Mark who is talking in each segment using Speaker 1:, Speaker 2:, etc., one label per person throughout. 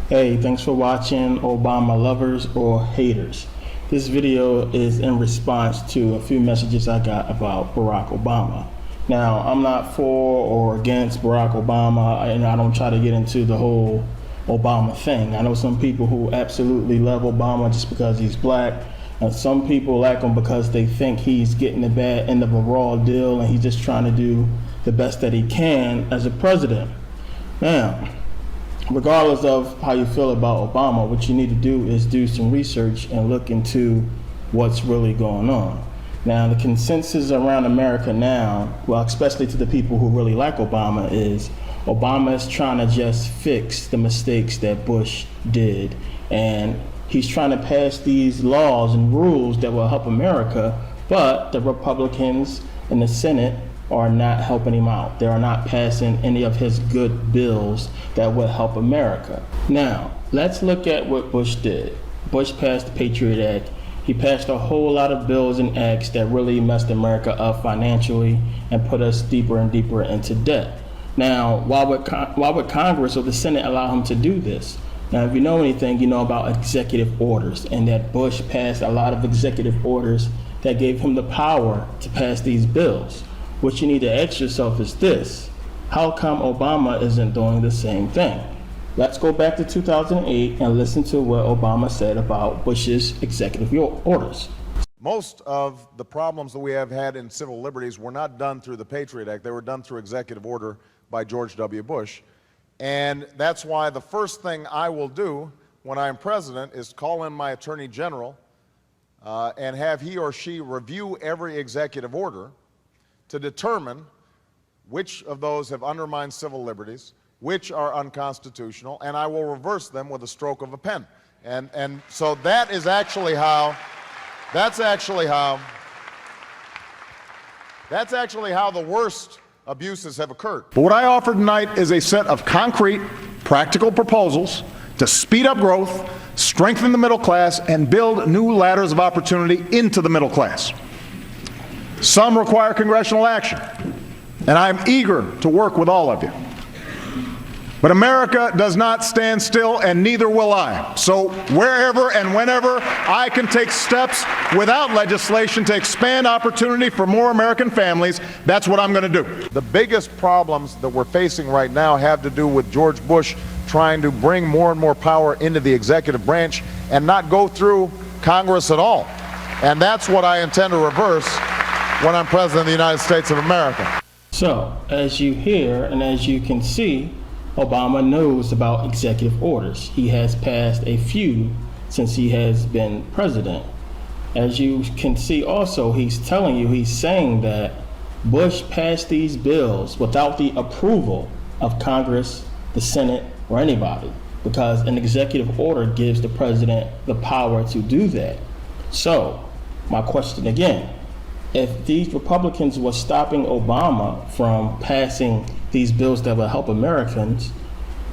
Speaker 1: Hey, thanks for watching Obama lovers or haters. This video is in response to a few messages I got about Barack Obama. Now, I'm not for or against Barack Obama, and I don't try to get into the whole Obama thing. I know some people who absolutely love Obama just because he's black, and some people like him because they think he's getting the bad end of a raw deal and he's just trying to do the best that he can as a president. Now, regardless of how you feel about Obama, what you need to do is do some research and look into what's really going on. Now, the consensus around America now, well, especially to the people who really like Obama, is trying to just fix the mistakes that Bush did. And he's trying to pass these laws and rules that will help America, but the Republicans in the Senate are not helping him out. They are not passing any of his good bills that would help America. Now, let's look at what Bush did. Bush passed the Patriot Act. He passed a whole lot of bills and acts that really messed America up financially and put us deeper and deeper into debt. Now, why would Congress or the Senate allow him to do this? Now, if you know anything, you know about executive orders, and that Bush passed a lot of executive orders that gave him the power to pass these bills. What you need to ask yourself is this: how come Obama isn't doing the same thing? Let's go back to 2008 and listen to what Obama said about Bush's executive orders.
Speaker 2: Most of the problems that we have had in civil liberties were not done through the Patriot Act. They were done through executive order by George W. Bush. And that's why the first thing I will do when I'm president is call in my Attorney General and have he or she review every executive order to determine which of those have undermined civil liberties, which are unconstitutional, and I will reverse them with a stroke of a pen. And so that's actually how the worst abuses have occurred. But what I offer tonight is a set of concrete, practical proposals to speed up growth, strengthen the middle class, and build new ladders of opportunity into the middle class. Some require congressional action, and I'm eager to work with all of you. But America does not stand still, and neither will I. So wherever and whenever I can take steps without legislation to expand opportunity for more American families, that's what I'm going to do. The biggest problems that we're facing right now have to do with George Bush trying to bring more and more power into the executive branch and not go through Congress at all. And that's what I intend to reverse when I'm president of the United States of America.
Speaker 1: So, as you hear and as you can see, Obama knows about executive orders. He has passed a few since he has been president. As you can see also, he's saying that Bush passed these bills without the approval of Congress, the Senate, or anybody, because an executive order gives the president the power to do that. So, my question again, if these Republicans were stopping Obama from passing these bills that will help Americans,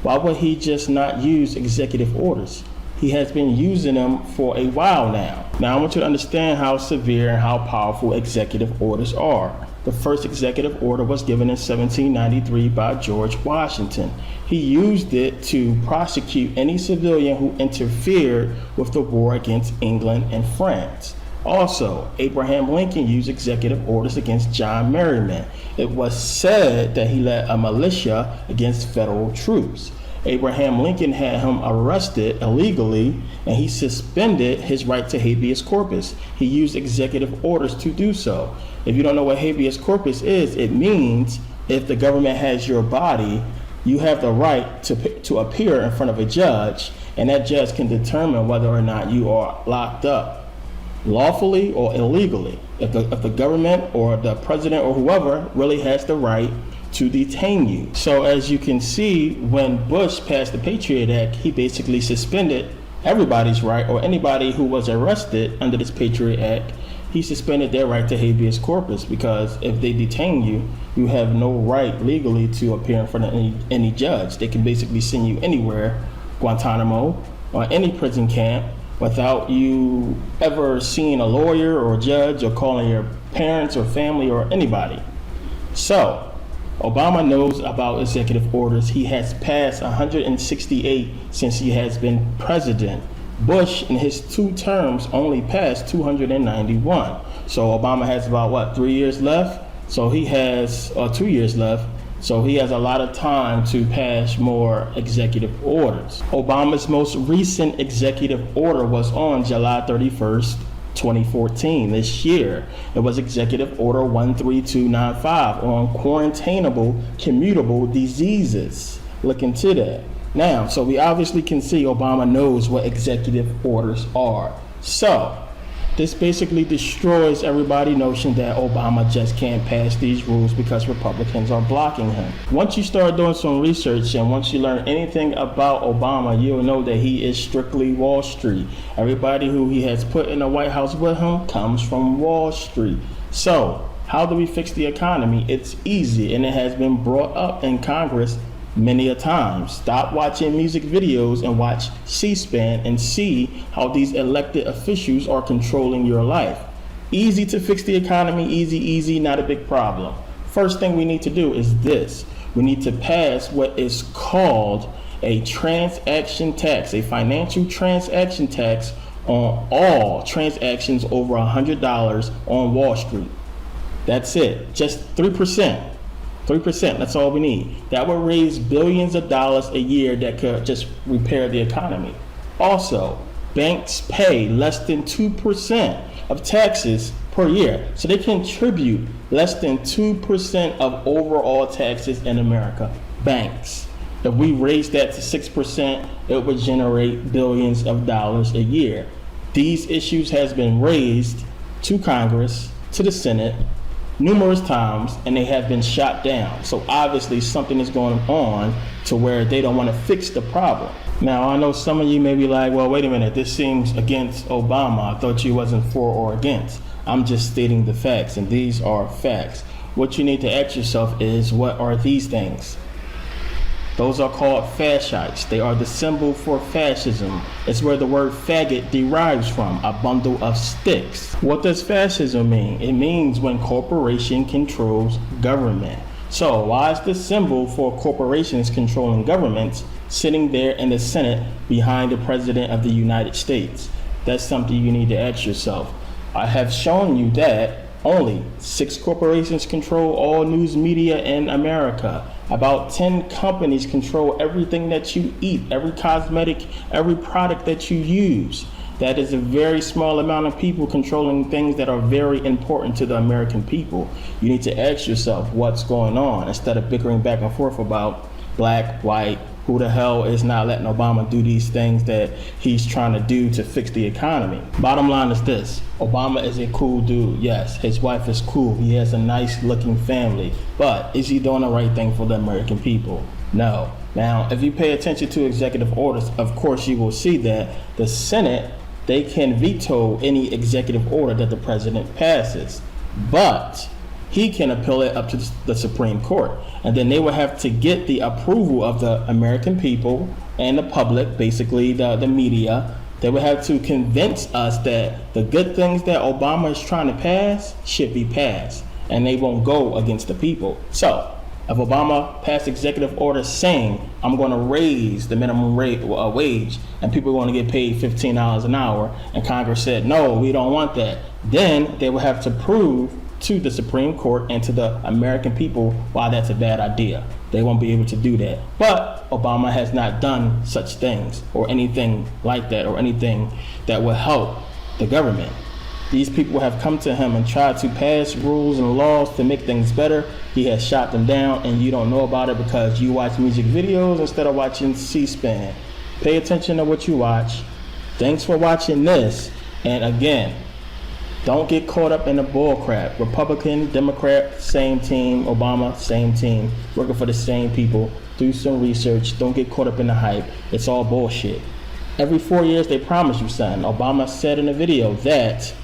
Speaker 1: why would he just not use executive orders? He has been using them for a while now. Now I want you to understand how severe and how powerful executive orders are. The first executive order was given in 1793 by George Washington. He used it to prosecute any civilian who interfered with the war against England and France. Also, Abraham Lincoln used executive orders against John Merriman. It was said that he led a militia against federal troops. Abraham Lincoln had him arrested illegally, and he suspended his right to habeas corpus. He used executive orders to do so. If you don't know what habeas corpus is, it means if the government has your body, you have the right to appear in front of a judge, and that judge can determine whether or not you are locked up lawfully or illegally. If the government or the president or whoever really has the right to detain you. So as you can see, when Bush passed the Patriot Act, he basically suspended everybody's right, or anybody who was arrested under this Patriot Act, he suspended their right to habeas corpus, because if they detain you, you have no right legally to appear in front of any judge. They can basically send you anywhere, Guantanamo or any prison camp, without you ever seeing a lawyer or a judge or calling your parents or family or anybody. So Obama knows about executive orders. He has passed 168 since he has been president. Bush, in his 2 terms, only passed 291. So Obama has about, 3 years left? So he has, 2 years left. So he has a lot of time to pass more executive orders. Obama's most recent executive order was on July 31st, 2014, this year. It was Executive Order 13295 on quarantainable commutable diseases. Look into that. Now, so we obviously can see Obama knows what executive orders are. So this basically destroys everybody's notion that Obama just can't pass these rules because Republicans are blocking him. Once you start doing some research and once you learn anything about Obama, you'll know that he is strictly Wall Street. Everybody who he has put in the White House with him comes from Wall Street. So how do we fix the economy? It's easy, and it has been brought up in Congress many a time. Stop watching music videos and watch C-SPAN and see how these elected officials are controlling your life. Easy to fix the economy, easy, not a big problem. First thing we need to do is this. We need to pass what is called a transaction tax, a financial transaction tax on all transactions over $100 on Wall Street. That's it, just 3%. 3%, that's all we need. That would raise billions of dollars a year that could just repair the economy. Also, banks pay less than 2% of taxes per year. So they contribute less than 2% of overall taxes in America. Banks. If we raise that to 6%, it would generate billions of dollars a year. These issues has been raised to Congress, to the Senate, numerous times, and they have been shot down. So obviously something is going on to where they don't want to fix the problem. Now, I know some of you may be like, well, wait a minute, this seems against Obama. I thought you wasn't for or against. I'm just stating the facts, and these are facts. What you need to ask yourself is, what are these things? Those are called fascists. They are the symbol for fascism. It's where the word faggot derives from, a bundle of sticks. What does fascism mean? It means when corporation controls government. So why is the symbol for corporations controlling governments sitting there in the Senate behind the President of the United States? That's something you need to ask yourself. I have shown you that only 6 corporations control all news media in America. About 10 companies control everything that you eat, every cosmetic, every product that you use. That is a very small amount of people controlling things that are very important to the American people. You need to ask yourself what's going on instead of bickering back and forth about black, white, who the hell is not letting Obama do these things that he's trying to do to fix the economy. Bottom line is this. Obama is a cool dude. Yes, his wife is cool. He has a nice looking family. But is he doing the right thing for the American people? No. Now, if you pay attention to executive orders, of course you will see that the Senate, they can veto any executive order that the president passes. But he can appeal it up to the Supreme Court. And then they will have to get the approval of the American people and the public, basically the media. They will have to convince us that the good things that Obama is trying to pass should be passed. And they won't go against the people. So if Obama passed executive orders saying, I'm going to raise the minimum wage and people are going to get paid $15 an hour, and Congress said, no, we don't want that, then they will have to prove to the Supreme Court and to the American people why that's a bad idea. They won't be able to do that. But Obama has not done such things or anything like that or anything that will help the government. These people have come to him and tried to pass rules and laws to make things better. He has shot them down, and you don't know about it because you watch music videos instead of watching C-SPAN. Pay attention to what you watch. Thanks for watching this. And again, don't get caught up in the bull crap. Republican, Democrat, same team. Obama, same team. Working for the same people. Do some research. Don't get caught up in the hype. It's all bullshit. Every 4 years they promise you something. Obama said in a video that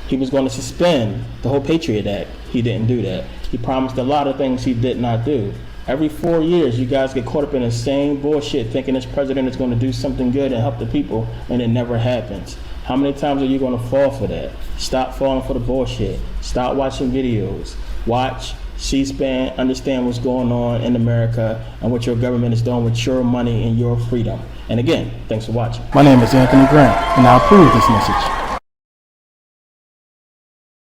Speaker 1: he was going to suspend the whole Patriot Act. He didn't do that. He promised a lot of things he did not do. Every 4 years you guys get caught up in the same bullshit thinking this president is going to do something good and help the people, and it never happens. How many times are you going to fall for that? Stop falling for the bullshit. Stop watching videos. Watch C-SPAN, understand what's going on in America and what your government is doing with your money and your freedom. And again, thanks for watching. My name is Anthony Grant, and I approve this message.